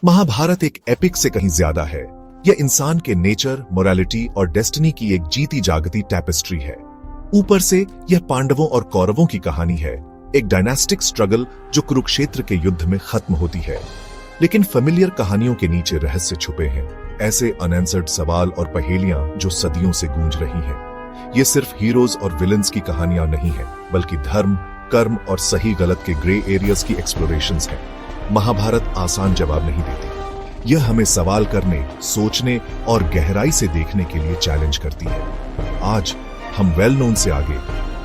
महाभारत एक एपिक से कहीं ज्यादा है। यह इंसान के नेचर, मोरालिटी और डेस्टिनी की एक जीती जागती टैपेस्ट्री है। ऊपर से यह पांडवों और कौरवों की कहानी है, एक डायनास्टिक स्ट्रगल जो कुरुक्षेत्र के युद्ध में खत्म होती है। लेकिन फेमिलियर कहानियों के नीचे रहस्य छुपे हैं, ऐसे अनआंसर्ड सवाल और पहेलियां जो सदियों से गूंज रही हैं। ये सिर्फ हीरोज और विलन्स की कहानियां नहीं है, बल्कि धर्म, कर्म और सही गलत के ग्रे एरियाज की एक्सप्लोरेशंस हैं। महाभारत आसान जवाब नहीं देती, यह हमें सवाल करने, सोचने और गहराई से देखने के लिए चैलेंज करती है। आज हम वेल नोन से आगे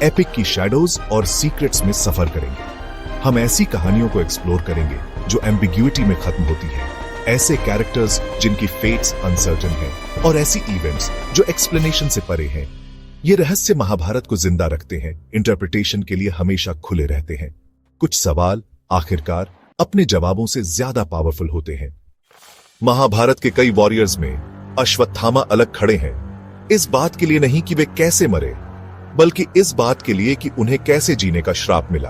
एपिक की शैडोज और सीक्रेट्स में सफर करेंगे। हम ऐसी कहानियों को एक्सप्लोर करेंगे जो एम्बिग्युइटी में खत्म होती है, ऐसे कैरेक्टर्स जिनकी फेट्स अनसर्टेन हैं, और ऐसी इवेंट्स जो एक्सप्लेनेशन से परे हैं। ये रहस्य महाभारत को जिंदा रखते हैं, इंटरप्रिटेशन के लिए हमेशा खुले रहते हैं। कुछ सवाल आखिरकार अपने जवाबों से ज्यादा पावरफुल होते हैं। महाभारत के कई वॉरियर्स में अश्वत्थामा अलग खड़े हैं, इस बात के लिए नहीं कि वे कैसे मरे, बल्कि इस बात के लिए कि उन्हें कैसे जीने का श्राप मिला।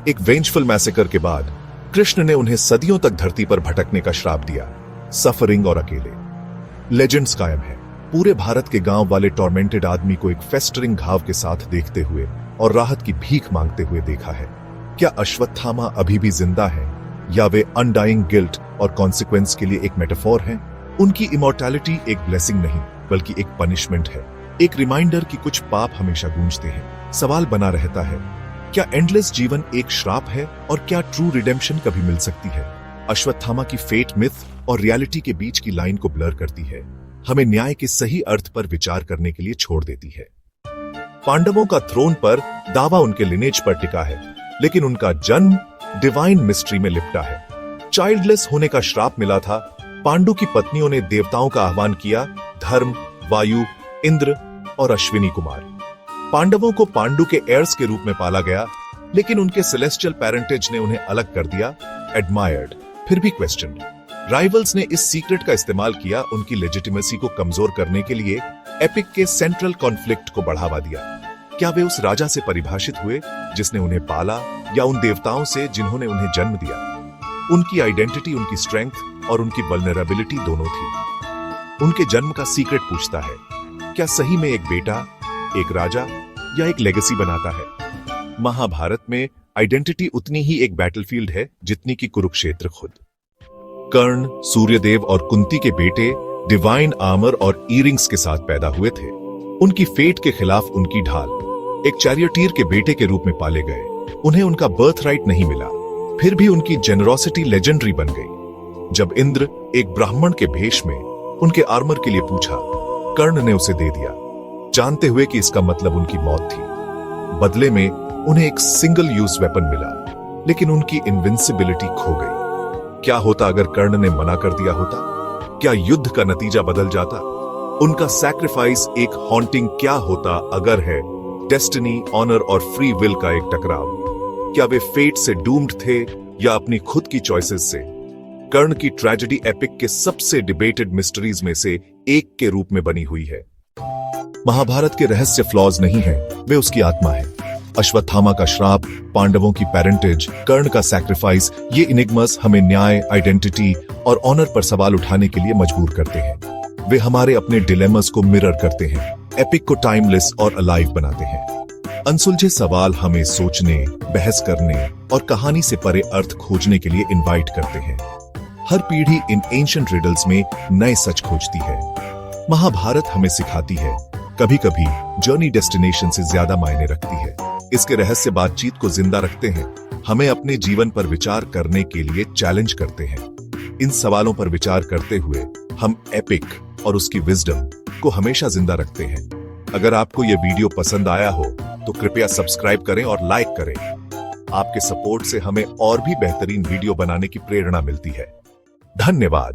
एक वेंजफुल मैसेकर के बाद कृष्ण ने उन्हें सदियों तक धरती पर भटकने का श्राप दिया, सफरिंग और अकेले। लेजेंड्स कायम है, पूरे भारत के गांव वाले टॉर्मेंटेड आदमी को एक फेस्टरिंग घाव के साथ देखते हुए और राहत की भीख मांगते हुए देखा है। क्या अश्वत्थामा अभी भी जिंदा है, या वे अनडाइंग गिल्ट और कॉन्सिक्वेंस के लिए एक मेटाफोर हैं? उनकी इमॉर्टैलिटी एक ब्लेसिंग नहीं, बल्कि एक पनिशमेंट है, एक रिमाइंडर कि कुछ पाप हमेशा गूंजते हैं। सवाल बना रहता है, क्या एंडलेस जीवन एक श्राप है, और क्या ट्रू रिडेम्पशन कभी मिल सकती है? अश्वत्थामा की फेट मिथ और रियलिटी के बीच की लाइन को ब्लर करती है, हमें न्याय के सही अर्थ पर विचार करने के लिए छोड़ देती है। पांडवों का थ्रोन पर दावा उनके लिनेज पर टिका है, लेकिन उनका जन्म डिवाइन मिस्ट्री में लिपटा है। चाइल्डलेस होने का श्राप मिला था। पांडु की पत्नियों ने देवताओं का आह्वान किया, धर्म, वायु, इंद्र और अश्विनी कुमार। पांडवों को पांडु के एयर्स के रूप में पाला गया, लेकिन उनके सेलेस्टियल पेरेंटेज ने उन्हें अलग कर दिया, एडमायर्ड फिर भी क्वेश्चन्ड। राइवल्स ने इस सीक्रेट का इस्तेमाल किया उनकी लेजिटिमेसी को कमजोर करने के लिए, एपिक के सेंट्रल कॉन्फ्लिक्ट को बढ़ावा दिया। क्या वे उस राजा से परिभाषित हुए जिसने उन्हें पाला, या उन देवताओं से जिन्होंने उन्हें जन्म दिया? उनकी आइडेंटिटी, उनकी स्ट्रेंथ और उनकी वल्नरेबिलिटी दोनों थी। उनके जन्म का सीक्रेट पूछता है, क्या सही में एक बेटा, एक राजा या एक लेगेसी बनाता है? महाभारत में आइडेंटिटी उतनी ही एक बैटलफील्ड है जितनी की कुरुक्षेत्र खुद। कर्ण, सूर्यदेव और कुंती के बेटे डिवाइन आर्मर और ईयरिंग्स के साथ पैदा हुए थे। उनकी फेट के खिलाफ उनकी ढाल, एक चैरियटीर के बेटे के रूप में पाले गए। उन्हें उनका बर्थ राइट नहीं मिला, फिर भी उनकी जेनरोसिटी लेजेंडरी बन गई। जब इंद्र एक ब्राह्मण के भेष में उनके आर्मर के लिए पूछा, कर्ण ने उसे दे दिया, जानते हुए कि इसका मतलब उनकी मौत थी। बदले में उन्हें एक सिंगल यूज वेपन मिला, लेकिन उनकी इनविंसिबिलिटी खो गई। क्या होता अगर कर्ण ने मना कर दिया होता? क्या युद्ध का नतीजा बदल जाता? उनका सैक्रिफाइस एक हॉन्टिंग क्या होता अगर है डेस्टिनी, ऑनर और फ्री विल का एक टकराव? क्या वे फेट से डूम्ड थे या अपनी खुद की चॉइसेस से? कर्ण की ट्रेजेडी एपिक के सबसे डिबेटेड मिस्ट्रीज में से एक के रूप में बनी हुई है। महाभारत के रहस्य फ्लॉज नहीं है, वे उसकी आत्मा है। अश्वत्थामा का श्राप, पांडवों की पेरेंटेज, कर्ण का सैक्रिफाइस, ये इनिग्मस हमें न्याय, आइडेंटिटी और ऑनर पर सवाल उठाने के लिए मजबूर करते हैं। वे हमारे अपने डिलेमस को मिरर करते हैं, एपिक को टाइमलेस और अलाइव बनाते हैं। अनसुलझे सवाल हमें सोचने, बहस करने और कहानी से परे अर्थ खोजने के लिए इनवाइट करते हैं। हर पीढ़ी इन एंशिएंट रिडल्स में नए सच खोजती है। महाभारत हमें सिखाती है, कभी कभी जर्नी डेस्टिनेशन से ज्यादा मायने रखती है। इसके रहस्य बातचीत को जिंदा रखते हैं, हमें अपने जीवन पर विचार करने के लिए चैलेंज करते हैं। इन सवालों पर विचार करते हुए हम एपिक और उसकी विजडम को हमेशा जिंदा रखते हैं। अगर आपको यह वीडियो पसंद आया हो तो कृपया सब्सक्राइब करें और लाइक करें। आपके सपोर्ट से हमें और भी बेहतरीन वीडियो बनाने की प्रेरणा मिलती है। धन्यवाद।